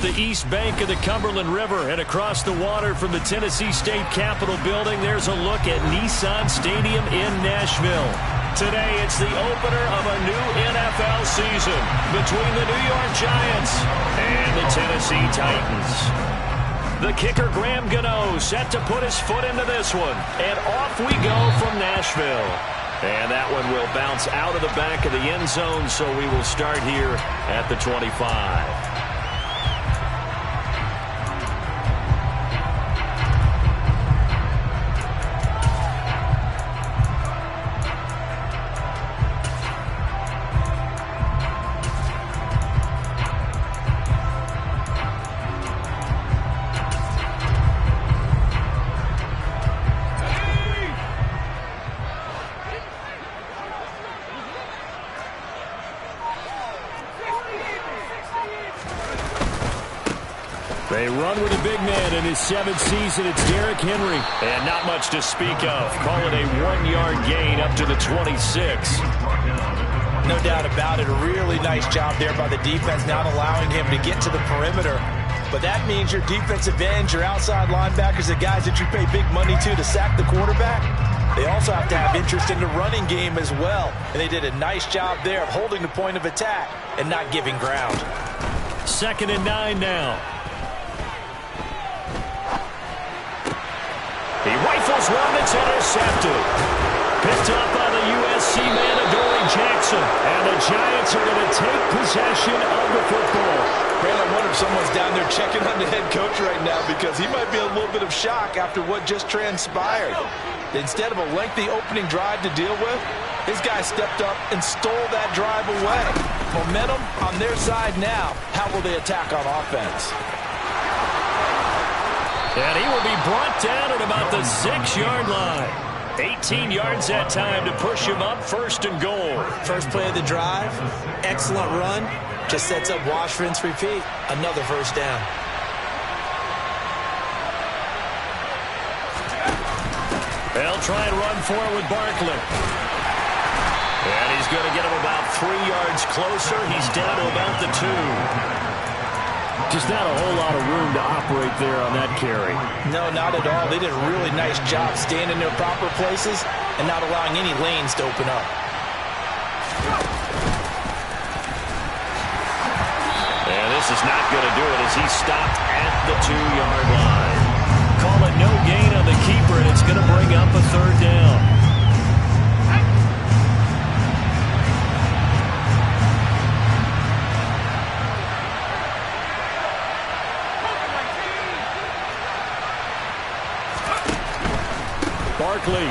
The east bank of the Cumberland River and across the water from the Tennessee State Capitol building, there's a look at Nissan Stadium in Nashville. Today, it's the opener of a new NFL season between the New York Giants and the Tennessee Titans. The kicker, Graham Gano, set to put his foot into this one. And off we go from Nashville. And that one will bounce out of the back of the end zone, so we will start here at the 25. They run with a big man in his 7th season. It's Derrick Henry. And not much to speak of. Call it a 1-yard gain up to the 26. No doubt about it. A really nice job there by the defense, not allowing him to get to the perimeter. But that means your defensive ends, your outside linebackers, the guys that you pay big money to sack the quarterback, they also have to have interest in the running game as well. And they did a nice job there of holding the point of attack and not giving ground. 2nd and 9 now. He rifles one that's intercepted. Picked up by the USC man, Adoree Jackson. And the Giants are going to take possession of the football. Brad, I wonder if someone's down there checking on the head coach right now because he might be a little bit of shock after what just transpired. Instead of a lengthy opening drive to deal with, his guy stepped up and stole that drive away. Momentum on their side now. How will they attack on offense? And he will be brought down at about the 6-yard line. 18 yards that time to push him up, 1st and goal. First play of the drive, excellent run. Just sets up wash, rinse, repeat. Another 1st down. They'll try and run for it with Barkley. And he's going to get him about 3 yards closer. He's down to about the 2. Just not a whole lot of room to operate there on that carry. No, not at all. They did a really nice job staying in their proper places and not allowing any lanes to open up. And this is not going to do it as he's stopped at the 2-yard line. Call it no gain on the keeper, and it's going to bring up a 3rd down. Barkley.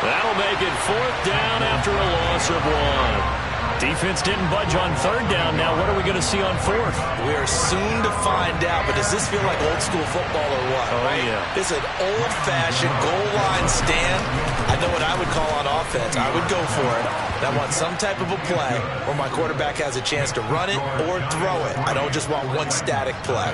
That'll make it 4th down after a loss of 1. Defense didn't budge on 3rd down. Now what are we going to see on 4th? We are soon to find out, but does this feel like old school football or what? Oh, right? Yeah. It's an old-fashioned goal line stand. I know what I would call on offense. I would go for it. And I want some type of a play where my quarterback has a chance to run it or throw it. I don't just want one static play.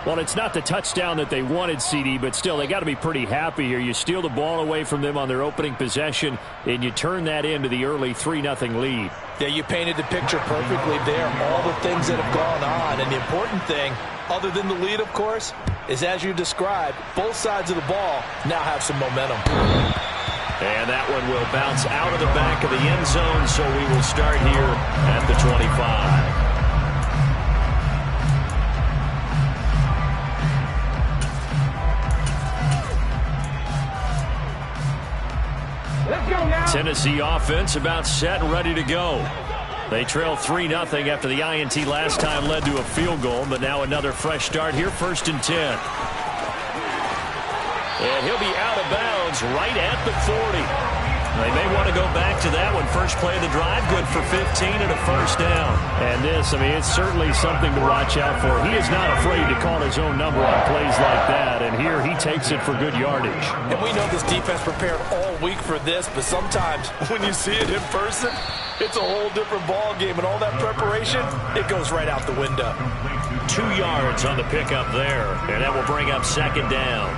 Well, it's not the touchdown that they wanted, CD, but still, they got to be pretty happy here. You steal the ball away from them on their opening possession, and you turn that into the early 3-0 lead. Yeah, you painted the picture perfectly there. All the things that have gone on, and the important thing, other than the lead, of course, is as you described, both sides of the ball now have some momentum. And that one will bounce out of the back of the end zone, so we will start here at the 25. Tennessee offense about set and ready to go. They trail 3-0 after the INT last time led to a field goal, but now another fresh start here, 1st and 10. And he'll be out of bounds right at the 40. They may want to go back to that one. First play of the drive, good for 15 and a 1st down. And this, I mean, it's certainly something to watch out for. He is not afraid to call his own number on plays like that, and here he takes it for good yardage. And we know this defense prepared all week for this, but sometimes when you see it in person, it's a whole different ball game, and all that preparation, it goes right out the window. 2 yards on the pickup there, and that will bring up 2nd down.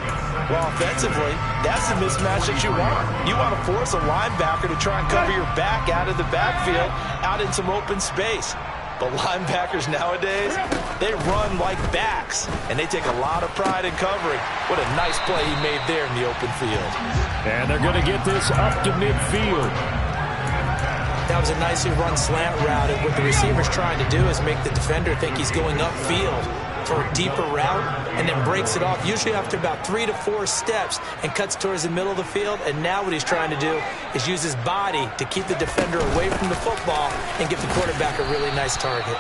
Well, offensively, that's the mismatch that you want. You want to force a linebacker to try and cover your back out of the backfield, out in some open space. But linebackers nowadays, they run like backs, and they take a lot of pride in covering. What a nice play he made there in the open field. And they're going to get this up to midfield. That was a nicely run slant route, and what the receiver's trying to do is make the defender think he's going upfield for a deeper route, and then breaks it off, usually after about 3 to 4 steps, and cuts towards the middle of the field. And now what he's trying to do is use his body to keep the defender away from the football and give the quarterback a really nice target.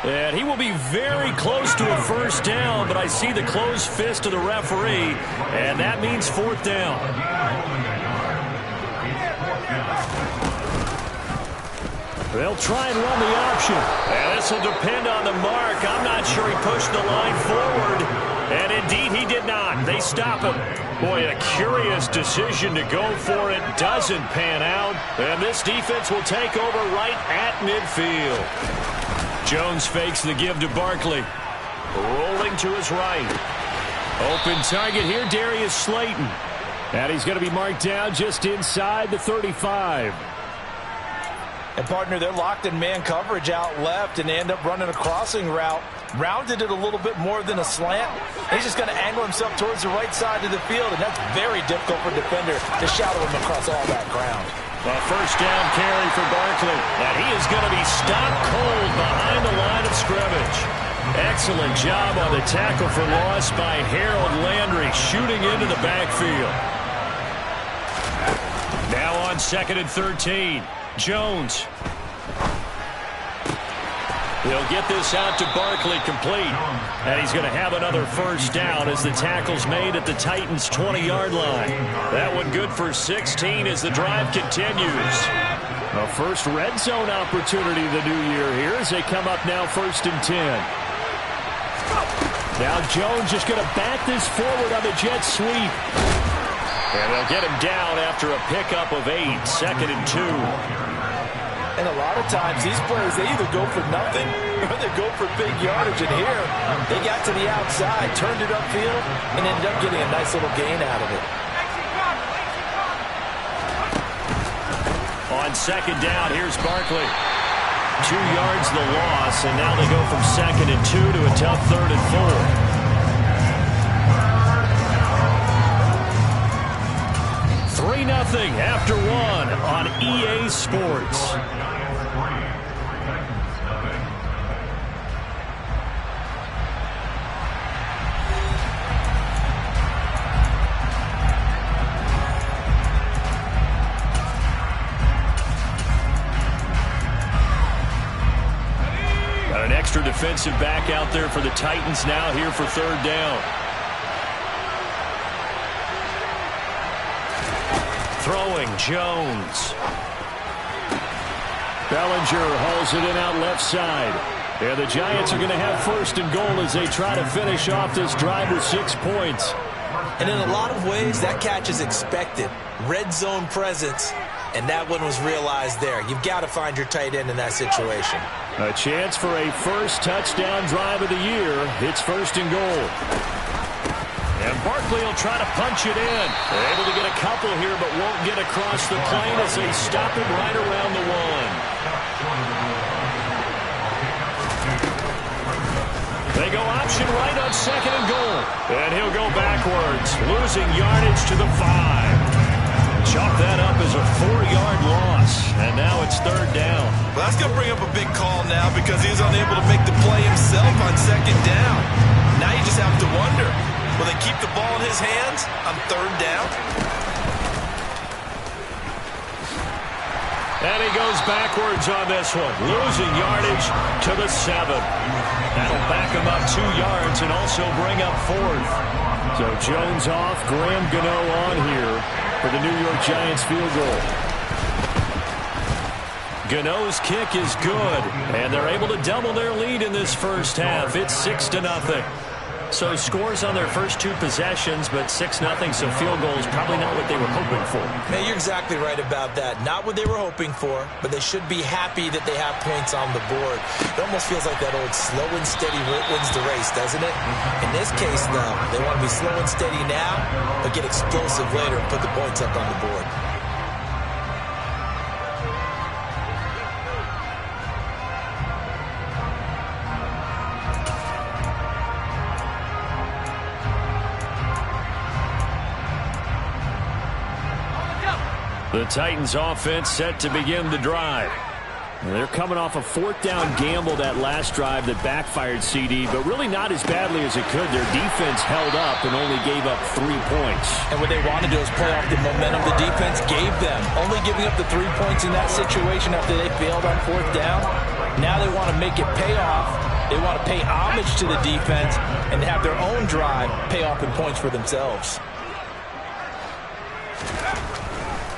And he will be very close to a first down, but I see the closed fist of the referee, and that means 4th down. They'll try and run the option. And this will depend on the mark. I'm not sure he pushed the line forward. And indeed, he did not. They stop him. Boy, a curious decision to go for it. Doesn't pan out. And this defense will take over right at midfield. Jones fakes the give to Barkley. Rolling to his right. Open target here, Darius Slayton. And he's going to be marked down just inside the 35. And, partner, they're locked in man coverage out left, and they end up running a crossing route. Rounded it a little bit more than a slant. He's just going to angle himself towards the right side of the field, and that's very difficult for a defender to shadow him across all that ground. A first down carry for Barkley. And he is going to be stopped cold behind the line of scrimmage. Excellent job on the tackle for loss by Harold Landry, shooting into the backfield. Now on 2nd and 13. Jones. He'll get this out to Barkley complete. And he's going to have another first down as the tackle's made at the Titans' 20-yard line. That one good for 16 as the drive continues. A first red zone opportunity of the new year here as they come up now 1st and 10. Now Jones just going to back this forward on the jet sweep. And they'll get him down after a pickup of 8, 2nd and 2. And a lot of times these players, they either go for nothing or they go for big yardage. And here, they got to the outside, turned it upfield, and ended up getting a nice little gain out of it. On 2nd down, here's Barkley. 2 yards the loss, and now they go from 2nd and 2 to a tough 3rd and 4. 3-0 after 1 on EA Sports. Got an extra defensive back out there for the Titans now here for 3rd down. Throwing Jones. Bellinger hauls it in out left side. And the Giants are going to have 1st and goal as they try to finish off this drive with 6 points. And in a lot of ways, that catch is expected. Red zone presence, and that one was realized there. You've got to find your tight end in that situation. A chance for a first touchdown drive of the year. It's 1st and goal. And Barkley will try to punch it in. They're able to get a couple here, but won't get across the plane as they stop him right around the 1. They go option right on 2nd and goal. And he'll go backwards, losing yardage to the 5. Chalk that up as a 4-yard loss. And now it's 3rd down. Well, that's going to bring up a big call now because he's unable to make the play himself on 2nd down. Now you just have to wonder, will they keep the ball in his hands on 3rd down? And he goes backwards on this one, losing yardage to the 7. That'll back him up 2 yards and also bring up 4th. So Jones off, Graham Gano on here for the New York Giants field goal. Gano's kick is good, and they're able to double their lead in this first half. It's 6-0. So scores on their first 2 possessions, but 6-0, so field goal is probably not what they were hoping for. Man, you're exactly right about that. Not what they were hoping for, but they should be happy that they have points on the board. It almost feels like that old slow and steady wins the race, doesn't it? In this case, though, they want to be slow and steady now, but get explosive later and put the points up on the board. The Titans offense set to begin the drive. And they're coming off a fourth down gamble that last drive that backfired, CD, but really not as badly as it could. Their defense held up and only gave up 3 points. And what they wanted to do is play off the momentum the defense gave them. Only giving up the 3 points in that situation after they failed on fourth down. Now they want to make it pay off. They want to pay homage to the defense and have their own drive pay off in points for themselves.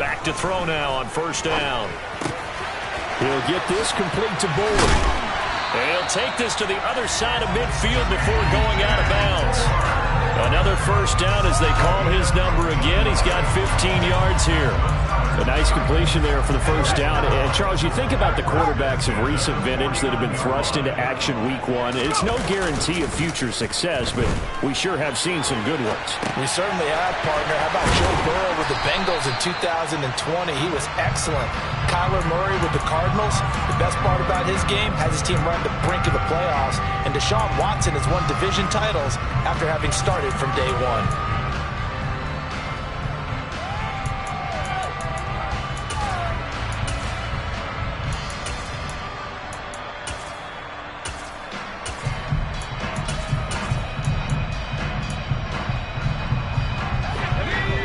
Back to throw now on first down. He'll get this complete to Boyd. And he'll take this to the other side of midfield before going out of bounds. Another first down as they call his number again. He's got 15 yards here. A nice completion there for the first down. And, Charles, you think about the quarterbacks of recent vintage that have been thrust into action week 1. It's no guarantee of future success, but we sure have seen some good ones. We certainly have, partner. How about Joe Burrow with the Bengals in 2020? He was excellent. Kyler Murray with the Cardinals. The best part about his game has his team run the brink of the playoffs. And Deshaun Watson has won division titles after having started from day one.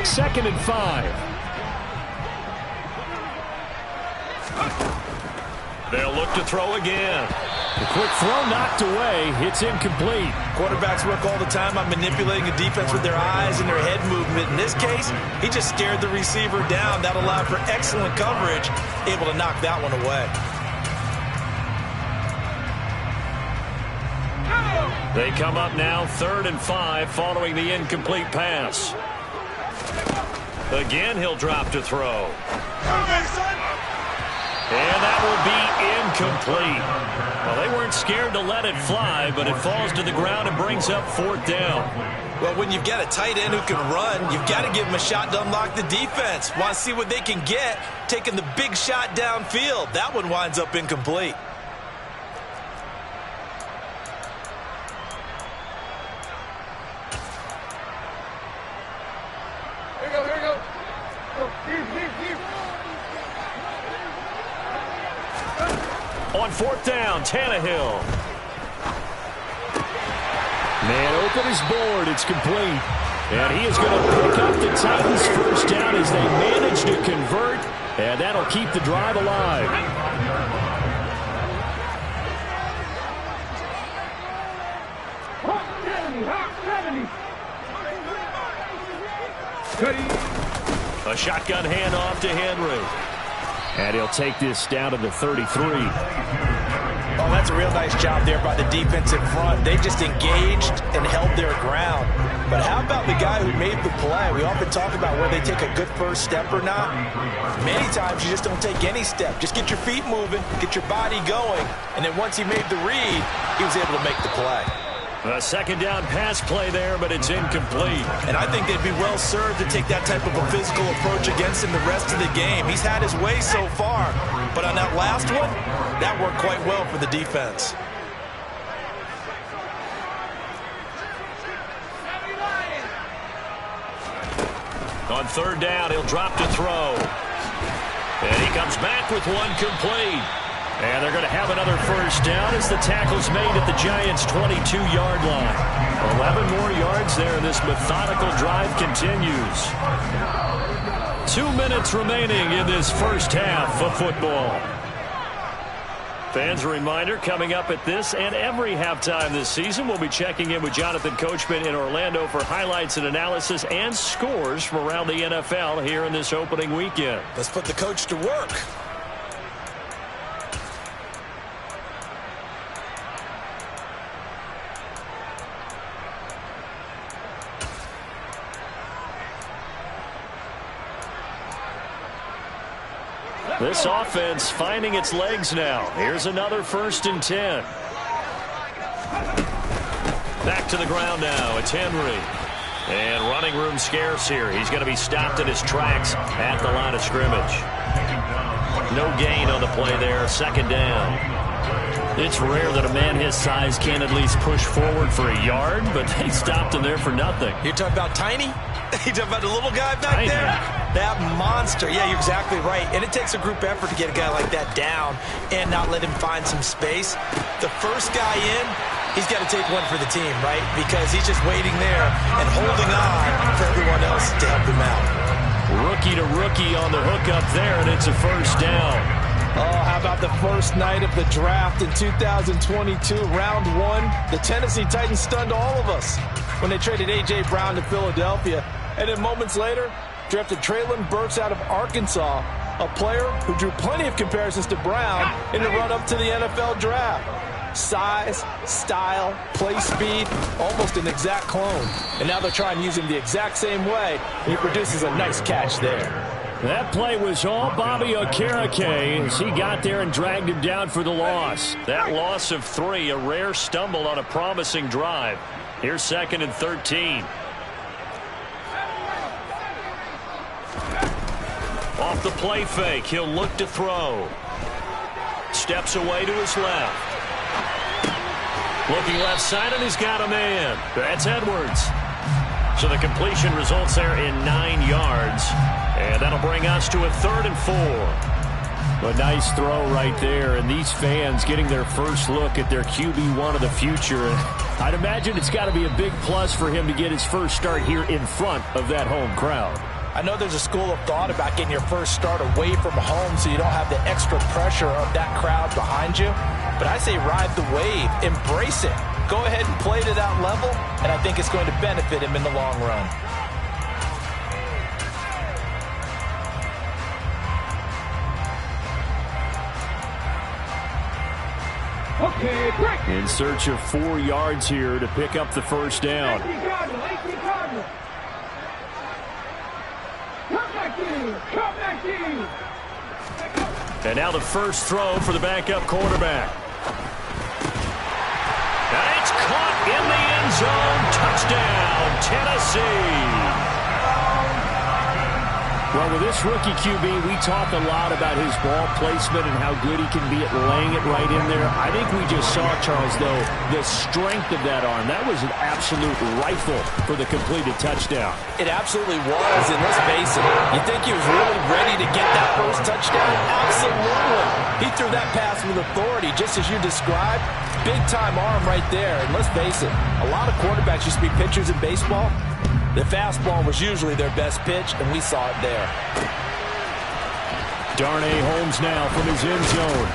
Second and 5. They'll look to throw again. The quick throw knocked away. It's incomplete. Quarterbacks work all the time on manipulating a defense with their eyes and their head movement. In this case, he just stared the receiver down. That allowed for excellent coverage, able to knock that one away. They come up now 3rd and 5 following the incomplete pass. Again, he'll drop to throw. And that will be incomplete. Well, they weren't scared to let it fly, but it falls to the ground and brings up 4th down. Well, when you've got a tight end who can run, you've got to give him a shot to unlock the defense. Want to see what they can get, taking the big shot downfield. That one winds up incomplete. On 4th down, Tannehill. Man open is board. It's complete. And he is going to pick up the Titans' first down as they manage to convert. And that'll keep the drive alive. A shotgun handoff to Henry. And he'll take this down to the 33. Oh, that's a real nice job there by the defensive front. They just engaged and held their ground. But how about the guy who made the play? We often talk about whether they take a good first step or not. Many times you just don't take any step. Just get your feet moving, get your body going. And then once he made the read, he was able to make the play. A second down pass play there, but it's incomplete. And I think they'd be well served to take that type of a physical approach against him the rest of the game. He's had his way so far, but on that last one, that worked quite well for the defense. On 3rd down, he'll drop to throw. And he comes back with one complete. And they're going to have another first down as the tackle's made at the Giants' 22-yard line. 11 more yards there, and this methodical drive continues. 2 minutes remaining in this first half of football. Fans, a reminder, coming up at this and every halftime this season, we'll be checking in with Jonathan Coachman in Orlando for highlights and analysis and scores from around the NFL here in this opening weekend. Let's put the coach to work. This offense finding its legs now. Here's another 1st and 10. Back to the ground now. It's Henry. And running room scarce here. He's going to be stopped in his tracks at the line of scrimmage. No gain on the play there. 2nd down. It's rare that a man his size can at least push forward for a yard, but they stopped him there for nothing. You're talking about tiny? You're talking about the little guy back tiny. there? That monster. Yeah, you're exactly right. And it takes a group effort to get a guy like that down and not let him find some space. The first guy in, he's got to take one for the team, right? Because he's just waiting there and holding on for everyone else to help him out. Rookie to rookie on the hook up there, and it's a first down. Oh, how about the first night of the draft in 2022, round one? The Tennessee Titans stunned all of us when they traded A.J. Brown to Philadelphia. And then moments later, drafted Treylon Burks out of Arkansas, a player who drew plenty of comparisons to Brown in the run-up to the NFL draft. Size, style, play speed, almost an exact clone. And now they're trying to use him the exact same way, and he produces a nice catch there. That play was all Bobby Okereke as he got there and dragged him down for the loss. That loss of 3, a rare stumble on a promising drive. Here's 2nd and 13. Off the play fake, he'll look to throw. Steps away to his left. Looking left side, and he's got a man. That's Edwards. So the completion results there in 9 yards. And that'll bring us to a 3rd and 4. A nice throw right there. And these fans getting their first look at their QB1 of the future. I'd imagine it's got to be a big plus for him to get his first start here in front of that home crowd. I know there's a school of thought about getting your first start away from home so you don't have the extra pressure of that crowd behind you. But I say ride the wave. Embrace it. Go ahead and play to that level, and I think it's going to benefit him in the long run. Okay, break. In search of 4 yards here to pick up the first down. Come back in. Come back in. And now the first throw for the backup quarterback. And it's caught in the end zone. Touchdown, Tennessee. Well, with this rookie QB, we talk a lot about his ball placement and how good he can be at laying it right in there. I think we just saw, Charles, though, the strength of that arm. That was an absolute rifle for the completed touchdown. It absolutely was, and let's face it, you think he was really ready to get that first touchdown? Absolutely. He threw that pass with authority, just as you described. Big-time arm right there, and let's face it, a lot of quarterbacks used to be pitchers in baseball. The fastball was usually their best pitch, and we saw it there. Darnay Holmes now from his end zone.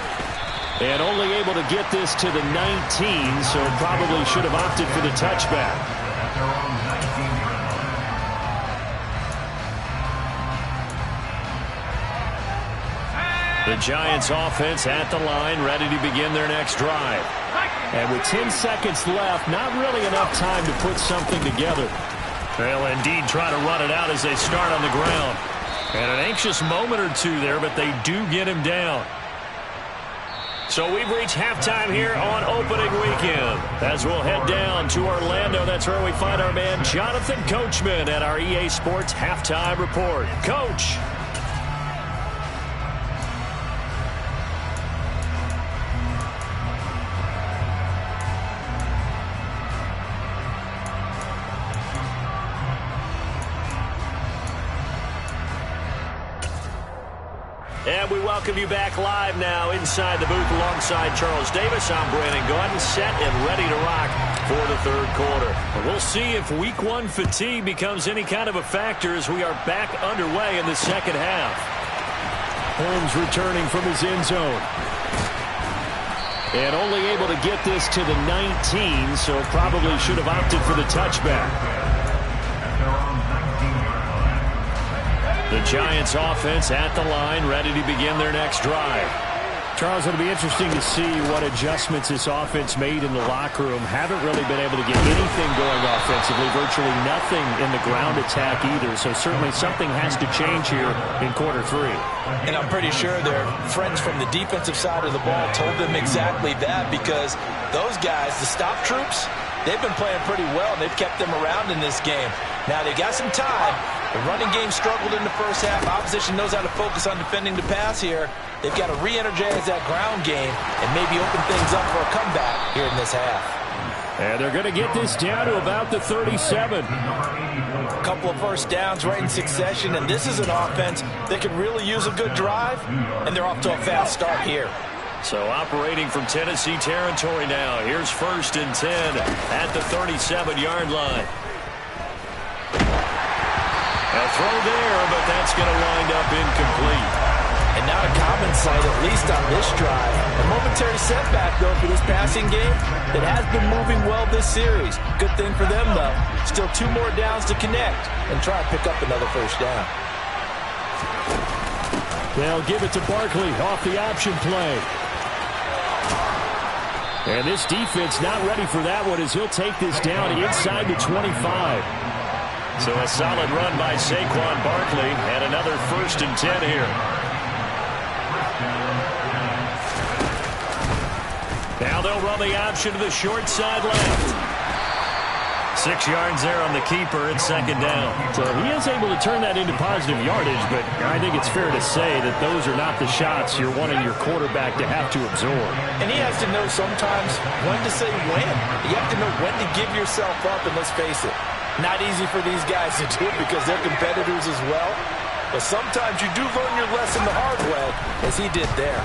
And only able to get this to the 19, so probably should have opted for the touchback. The Giants offense at the line, ready to begin their next drive. And with 10 seconds left, not really enough time to put something together. They'll indeed try to run it out as they start on the ground. And an anxious moment or two there, but they do get him down. So we've reached halftime here on opening weekend. As we'll head down to Orlando, that's where we find our man Jonathan Coachman at our EA Sports Halftime Report. Coach. And we welcome you back live now inside the booth alongside Charles Davis. I'm Brandon Gaudin, set and ready to rock for the third quarter. And we'll see if week 1 fatigue becomes any kind of a factor as we are back underway in the second half. Holmes returning from his end zone. And only able to get this to the 19, so probably should have opted for the touchback. The Giants offense at the line, ready to begin their next drive. Charles, it'll be interesting to see what adjustments this offense made in the locker room. Haven't really been able to get anything going offensively, virtually nothing in the ground attack either. So certainly something has to change here in quarter 3. And I'm pretty sure their friends from the defensive side of the ball told them exactly that, because those guys, the stop troops, they've been playing pretty well, and they've kept them around in this game. Now, they got some time, The running game struggled in the first half. Opposition knows how to focus on defending the pass here. They've got to re-energize that ground game and maybe open things up for a comeback here in this half. And they're going to get this down to about the 37. A couple of first downs right in succession, and this is an offense that could really use a good drive, and they're off to a fast start here. So operating from Tennessee territory now. Here's 1st and 10 at the 37-yard line. A throw there, but that's going to wind up incomplete. And not a common sight, at least on this drive. A momentary setback, though, for this passing game that has been moving well this series. Good thing for them, though. Still 2 more downs to connect and try to pick up another first down. They'll give it to Barkley off the option play. And this defense not ready for that one as he'll take this down inside the 25. So a solid run by Saquon Barkley and another 1st and 10 here. Now they'll run the option to the short side left. 6 yards there on the keeper at 2nd down. So he is able to turn that into positive yardage, but I think it's fair to say that those are not the shots you're wanting your quarterback to have to absorb. And he has to know sometimes when to say when. You have to know when to give yourself up, and let's face it, not easy for these guys to do it because they're competitors as well. But sometimes you do learn your lesson the hard way, as he did there.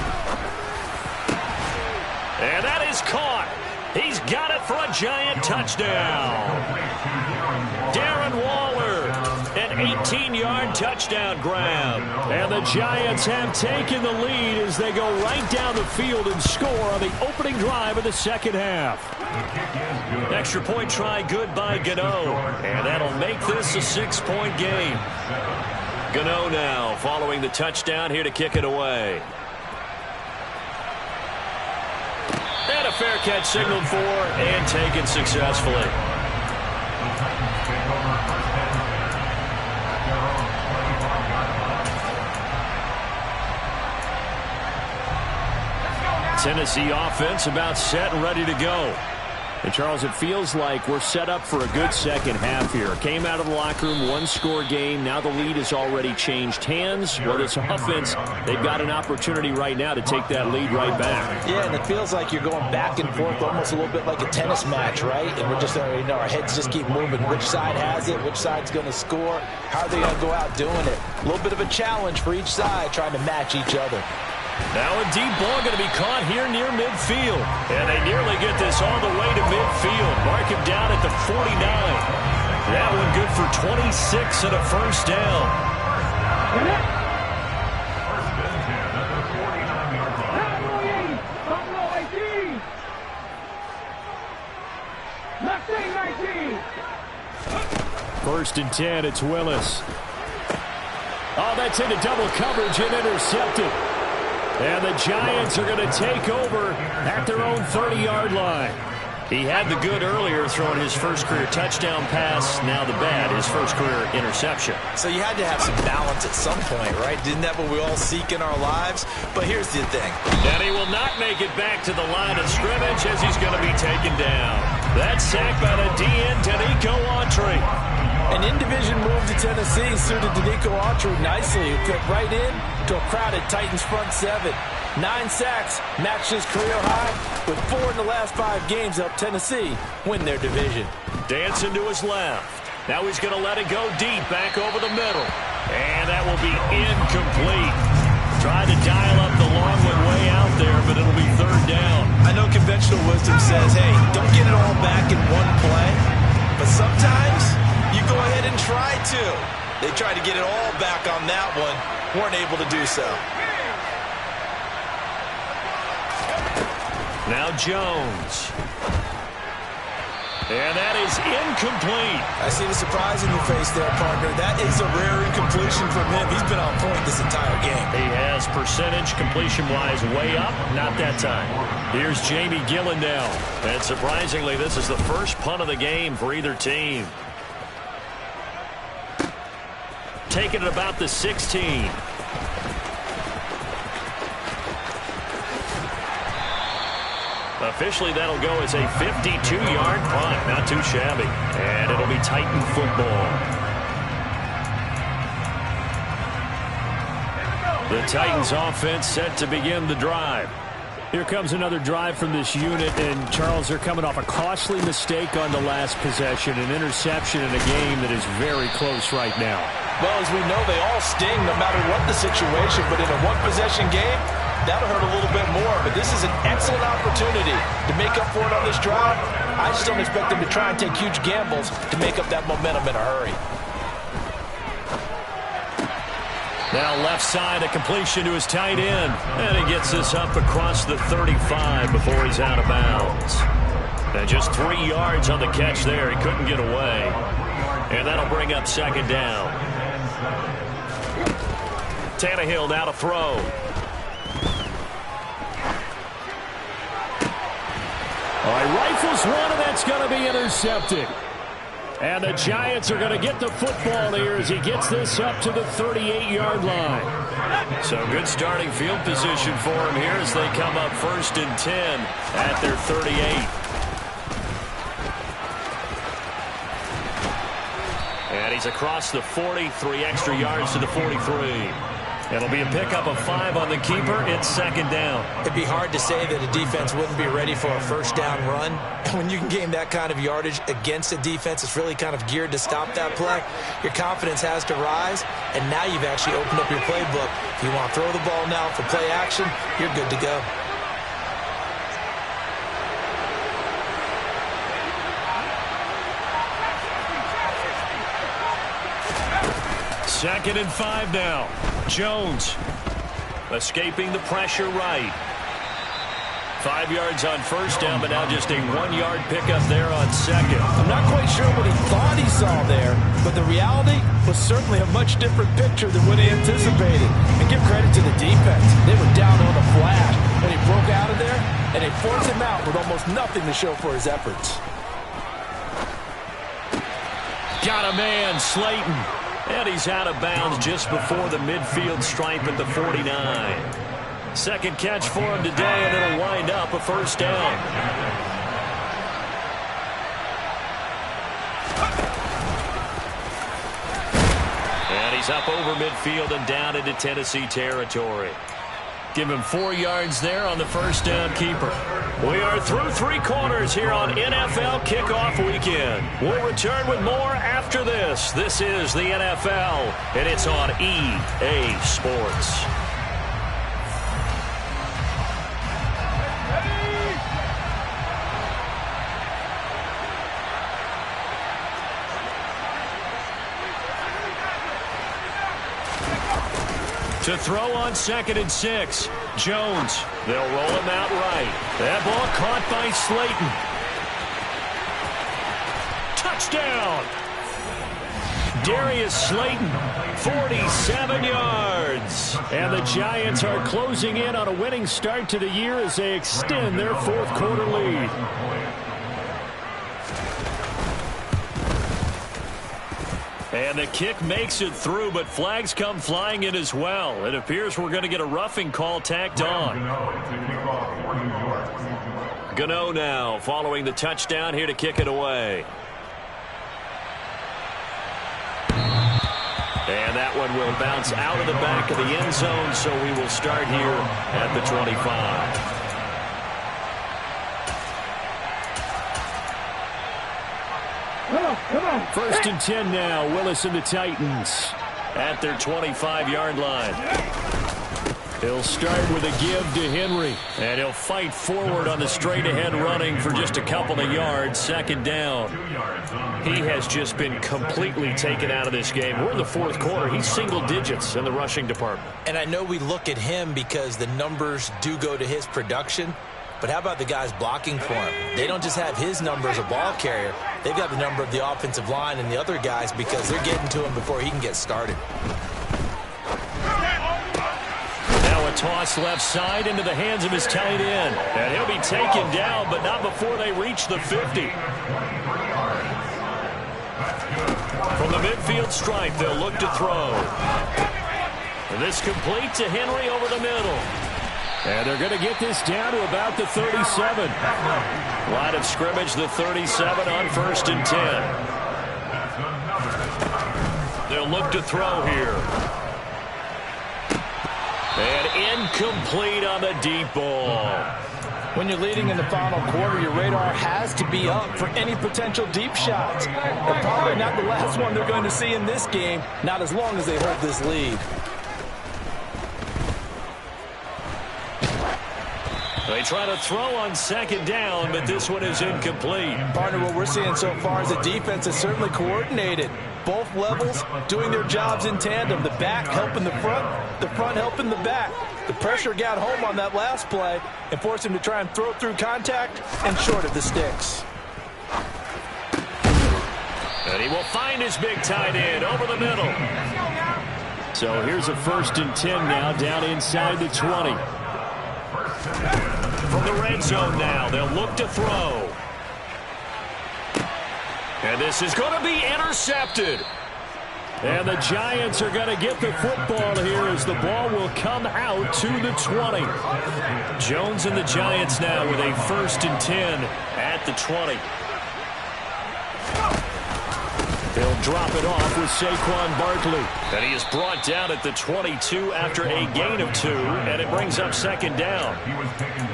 And that is caught. He's got it for a Giant touchdown. Darren Waller, an 18-yard touchdown grab. And the Giants have taken the lead as they go right down the field and score on the opening drive of the 2nd half. Extra point try good by Gano. And that'll make this a 6-point game. Gano now following the touchdown here to kick it away. And a fair catch signaled for and taken successfully. Tennessee offense about set and ready to go. And, Charles, it feels like we're set up for a good second half here. Came out of the locker room, 1-score game. Now the lead has already changed hands. Well, this offense, they've got an opportunity right now to take that lead right back. Yeah, and it feels like you're going back and forth almost a little bit like a tennis match, right? And we're just, our heads just keep moving. Which side has it? Which side's going to score? How are they going to go out doing it? A little bit of a challenge for each side trying to match each other. Now a deep ball going to be caught here near midfield. And they nearly get this all the way to midfield. Mark him down at the 49. That one good for 26 and a first down. First and 10, it's Willis. Oh, that's into double coverage and intercepted. And the Giants are going to take over at their own 30-yard line. He had the good earlier throwing his first career touchdown pass. Now the bad, his first career interception. So you had to have some balance at some point, right? Didn't that what we all seek in our lives? But here's the thing. And he will not make it back to the line of scrimmage as he's going to be taken down. That's sacked by the DN, Denico Autry. An in-division move to Tennessee suited Denico Autry nicely, who fit right in to a crowded Titans front 7. 9 sacks, matched his career high, with 4 in the last 5 games helped Tennessee win their division. Dancing to his left. Now he's going to let it go deep, back over the middle. And that will be incomplete. Tried to dial up the long one way out there, but it'll be 3rd down. I know conventional wisdom says, hey, don't get it all back in one play. But sometimes you go ahead and try to. They tried to get it all back on that one. Weren't able to do so. Now Jones. And that is incomplete. I see the surprise in your face there, partner. That is a rare incompletion from him. He's been on point this entire game. He has percentage completion-wise way up. Not that time. Here's Jamie Gillandale. And surprisingly, this is the first punt of the game for either team. Taking it about the 16. Officially, that'll go as a 52-yard punt. Not too shabby. And it'll be Titan football. The Titans offense set to begin the drive. Here comes another drive from this unit, and Charles, they're coming off a costly mistake on the last possession, an interception in a game that is very close right now. Well, as we know, they all sting no matter what the situation, but in a one-possession game, that'll hurt a little bit more. But this is an excellent opportunity to make up for it on this drive. I just don't expect them to try and take huge gambles to make up that momentum in a hurry. Now left side, a completion to his tight end. And he gets this up across the 35 before he's out of bounds. And just 3 yards on the catch there. He couldn't get away. And that'll bring up second down. Tannehill now to throw. All right, rifles one, and that's going to be intercepted. And the Giants are going to get the football here as he gets this up to the 38-yard line. So good starting field position for him here as they come up 1st and 10 at their 38. And he's across the 40, 3 extra yards to the 43. It'll be a pickup of 5 on the keeper. It's second down. It'd be hard to say that a defense wouldn't be ready for a first down run. When you can gain that kind of yardage against a defense that's really kind of geared to stop that play, your confidence has to rise, and now you've actually opened up your playbook. If you want to throw the ball now for play action, you're good to go. Second and 5 now. Jones escaping the pressure right. 5 yards on first down, but now just a 1-yard pickup there on second. I'm not quite sure what he thought he saw there, but the reality was certainly a much different picture than what he anticipated. And give credit to the defense. They were down on the flash, and he broke out of there, and they forced him out with almost nothing to show for his efforts. Got a man, Slayton. And he's out of bounds just before the midfield stripe at the 49. Second catch for him today, and it'll wind up a first down. And he's up over midfield and down into Tennessee territory. Give him 4 yards there on the first down keeper. We are through 3 quarters here on NFL Kickoff Weekend. We'll return with more after this. This is the NFL, and it's on EA Sports. To throw on 2nd and 6. Jones. They'll roll him out right. That ball caught by Slayton. Touchdown. Darius Slayton, 47 yards. And the Giants are closing in on a winning start to the year as they extend their 4th quarter lead. And the kick makes it through, but flags come flying in as well. It appears we're going to get a roughing call tacked on. Gano now following the touchdown here to kick it away. And that one will bounce out of the back of the end zone, so we will start here at the 25. Come on. 1st and 10 now. Willis and the Titans at their 25-yard line. He'll start with a give to Henry, and he'll fight forward on the straight-ahead running for just a couple of yards. Second down. He has just been completely taken out of this game. We're in the 4th quarter. He's single digits in the rushing department. And I know we look at him because the numbers do go to his production, but how about the guys blocking for him? They don't just have his number as a ball carrier. They've got the number of the offensive line and the other guys because they're getting to him before he can get started. Now a toss left side into the hands of his tight end. And he'll be taken down, but not before they reach the 50. From the midfield stripe, they'll look to throw. And this complete to Henry over the middle. And they're going to get this down to about the 37. Line of scrimmage, the 37 on 1st and 10. They'll look to throw here. And incomplete on the deep ball. When you're leading in the final quarter, your radar has to be up for any potential deep shots. But probably not the last one they're going to see in this game, not as long as they hold this lead. They try to throw on second down, but this one is incomplete. Partner, what we're seeing so far is the defense is certainly coordinated. Both levels doing their jobs in tandem. The back helping the front helping the back. The pressure got home on that last play and forced him to try and throw through contact and short of the sticks. And he will find his big tight end over the middle. So here's a 1st and 10 now down inside the 20. From the red zone now, they'll look to throw. And this is going to be intercepted. And the Giants are going to get the football here as the ball will come out to the 20. Jones and the Giants now with a 1st and 10 at the 20. They'll drop it off with Saquon Barkley. And he is brought down at the 22 after a gain of 2, and it brings up 2nd down.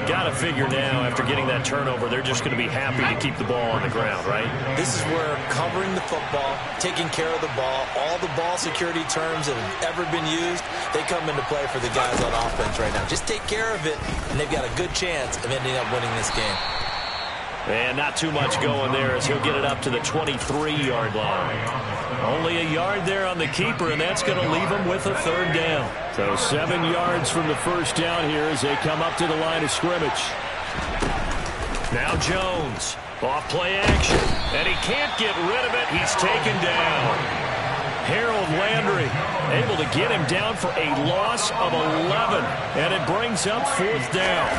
Got to figure now, after getting that turnover, they're just going to be happy to keep the ball on the ground, right? This is where covering the football, taking care of the ball, all the ball security terms that have ever been used, they come into play for the guys on offense right now. Just take care of it, and they've got a good chance of ending up winning this game. And not too much going there as he'll get it up to the 23-yard line. Only a yard there on the keeper, and that's going to leave him with a 3rd down. So 7 yards from the 1st down here as they come up to the line of scrimmage. Now Jones, off play action, and he can't get rid of it. He's taken down. Harold Landry able to get him down for a loss of 11, and it brings up 4th down.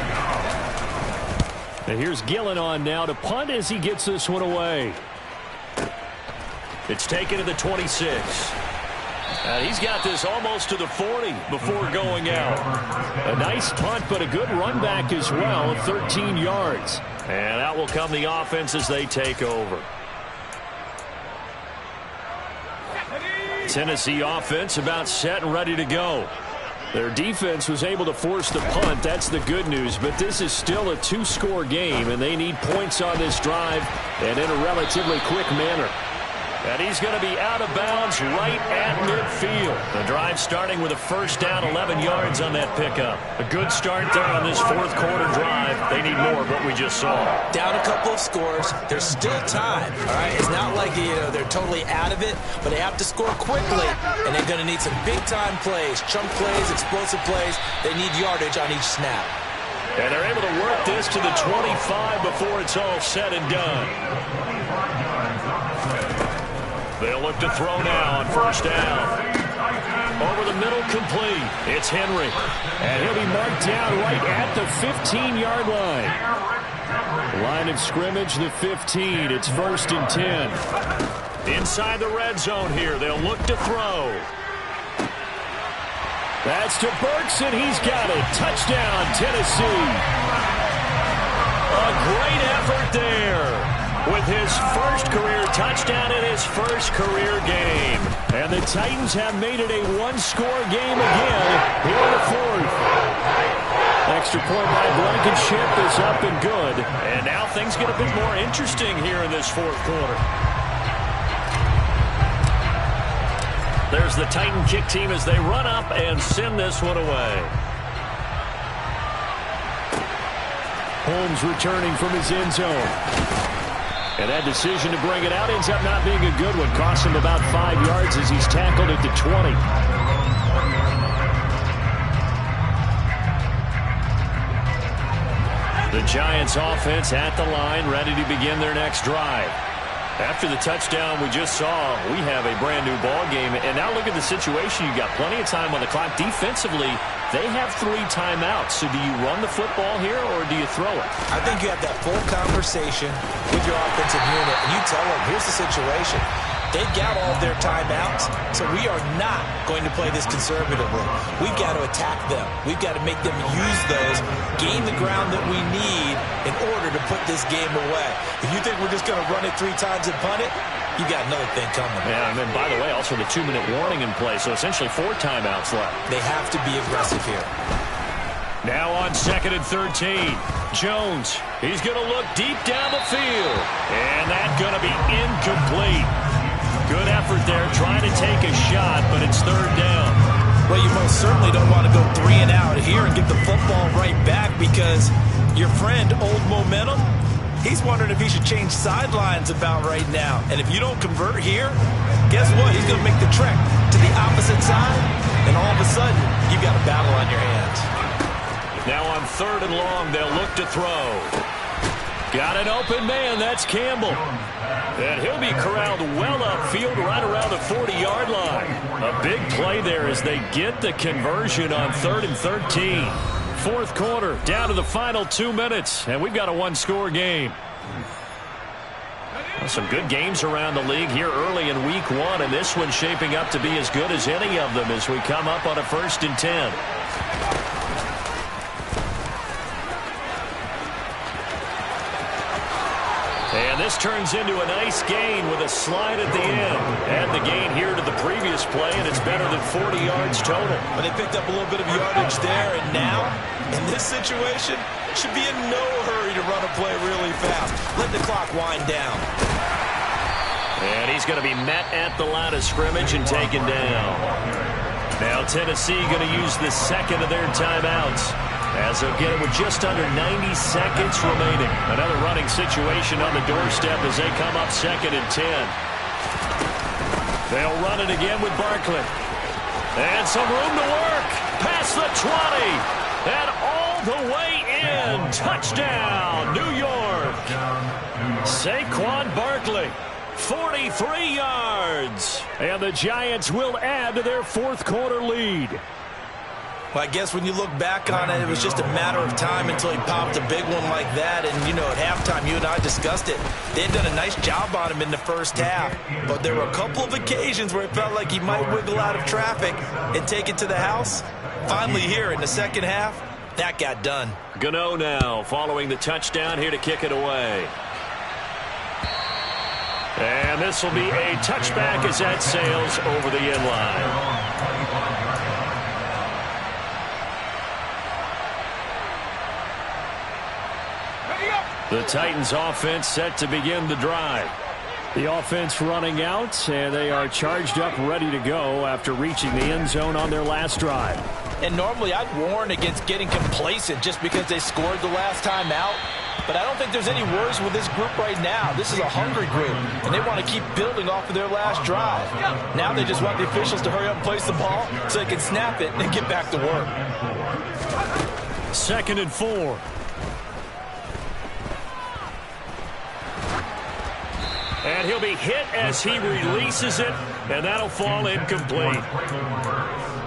And here's Gillen on now to punt as he gets this one away. It's taken to the 26. And he's got this almost to the 40 before going out. A nice punt, but a good run back as well, 13 yards. And out will come the offense as they take over. Tennessee offense about set and ready to go. Their defense was able to force the punt. That's the good news. But this is still a 2-score game, and they need points on this drive and in a relatively quick manner. And he's going to be out of bounds right at midfield. The drive starting with a 1st down, 11 yards on that pickup. A good start there on this 4th quarter drive. They need more of what we just saw. Down a couple of scores. There's still time. All right, it's not like they're totally out of it, but they have to score quickly, and they're going to need some big-time plays, chunk plays, explosive plays. They need yardage on each snap. And they're able to work this to the 25 before it's all said and done. They'll look to throw now on 1st down. Over the middle, complete. It's Henry. And he'll be marked down right at the 15-yard line. Line of scrimmage, the 15. It's 1st and 10. Inside the red zone here. They'll look to throw. That's to Burks, and he's got it. Touchdown, Tennessee. A great effort there. With his 1st career touchdown in his 1st career game. And the Titans have made it a 1-score game again here in the 4th. Extra point by Blankenship is up and good. And now things get a bit more interesting here in this 4th quarter. There's the Titan kick team as they run up and send this one away. Holmes returning from his end zone. And that decision to bring it out ends up not being a good one. Costs him about 5 yards as he's tackled at the 20. The Giants offense at the line, ready to begin their next drive. After the touchdown we just saw, we have a brand new ball game. And now look at the situation. You've got plenty of time on the clock. Defensively, they have 3 timeouts. So do you run the football here or do you throw it? I think you have that full conversation with your offensive unit, and you tell them, here's the situation. They've got all of their timeouts, so we are not going to play this conservatively. We've got to attack them. We've got to make them use those, gain the ground that we need in order to put this game away. If you think we're just going to run it 3 times and punt it, you got another thing coming. Yeah, and then, by the way, also the 2-minute warning in play, so essentially 4 timeouts left. They have to be aggressive here. Now on 2nd and 13. Jones, he's going to look deep down the field. And that's going to be incomplete. Good effort there trying to take a shot, but it's 3rd down. Well, you most certainly don't want to go 3 and out here and get the football right back because your friend, Old Momentum, he's wondering if he should change sidelines about right now. And if you don't convert here, guess what? He's going to make the trek to the opposite side, and all of a sudden, you've got a battle on your hands. Now on 3rd and long, they'll look to throw. Got an open man. That's Campbell. And he'll be corralled well upfield right around the 40-yard line. A big play there as they get the conversion on 3rd and 13. 4th quarter, down to the final 2 minutes, and we've got a 1-score game. Well, some good games around the league here early in week 1, and this one's shaping up to be as good as any of them as we come up on a 1st and 10. And this turns into a nice gain with a slide at the end. Add the gain here to the previous play, and it's better than 40 yards total. But they picked up a little bit of yardage there, and now, in this situation, should be in no hurry to run a play really fast. Let the clock wind down. And he's going to be met at the line of scrimmage and taken down. Now Tennessee going to use the 2nd of their timeouts, as they'll get it with just under 90 seconds remaining. Another running situation on the doorstep as they come up 2nd and 10. They'll run it again with Barkley. And some room to work. Past the 20. And all the way in. Touchdown, New York. Saquon Barkley. 43 yards. And the Giants will add to their 4th quarter lead. Well, I guess when you look back on it, it was just a matter of time until he popped a big one like that. And, you know, at halftime, you and I discussed it. They had done a nice job on him in the 1st half. But there were a couple of occasions where it felt like he might wiggle out of traffic and take it to the house. Finally here in the 2nd half, that got done. Gano now following the touchdown here to kick it away. And this will be a touchback as that sails over the end line. The Titans offense set to begin the drive. The offense running out, and they are charged up, ready to go after reaching the end zone on their last drive. And normally I'd warn against getting complacent just because they scored the last time out. But I don't think there's any worries with this group right now. This is a hungry group, and they want to keep building off of their last drive. Now they just want the officials to hurry up and place the ball so they can snap it and get back to work. 2nd and 4. And he'll be hit as he releases it, and that'll fall incomplete.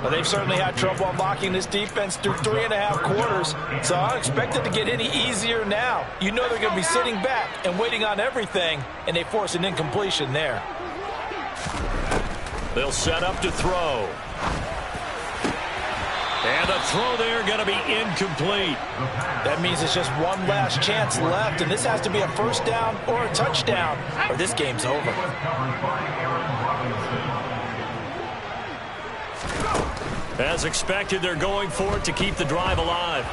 Well, they've certainly had trouble unlocking this defense through 3.5 quarters, so I don't expect it to get any easier now. You know they're going to be sitting back and waiting on everything, and they force an incompletion there. They'll set up to throw. And the throw there going to be incomplete. That means it's just one last chance left, and this has to be a 1st down or a touchdown, or this game's over. As expected, they're going for it to keep the drive alive.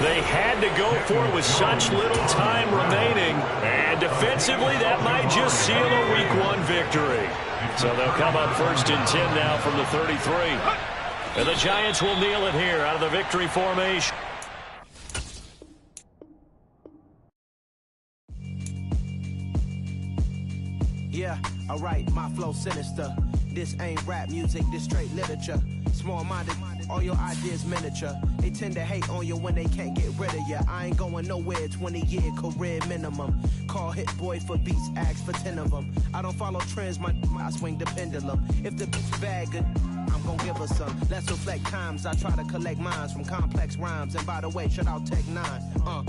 They had to go for it with such little time remaining, and defensively that might just seal a Week 1 victory. So they'll come up 1st and 10 now from the 33. And the Giants will kneel it here out of the victory formation. Yeah, alright, my flow sinister. This ain't rap music, this straight literature. Small-minded, all your ideas miniature. They tend to hate on you when they can't get rid of you. I ain't going nowhere, 20-year career minimum. Call Hit Boy for beats, ask for 10 of them. I don't follow trends, I swing the pendulum. If the bitch bad good, I'm gon' give her some. Let's reflect times, I try to collect minds from complex rhymes. And by the way, shout out Tech 9.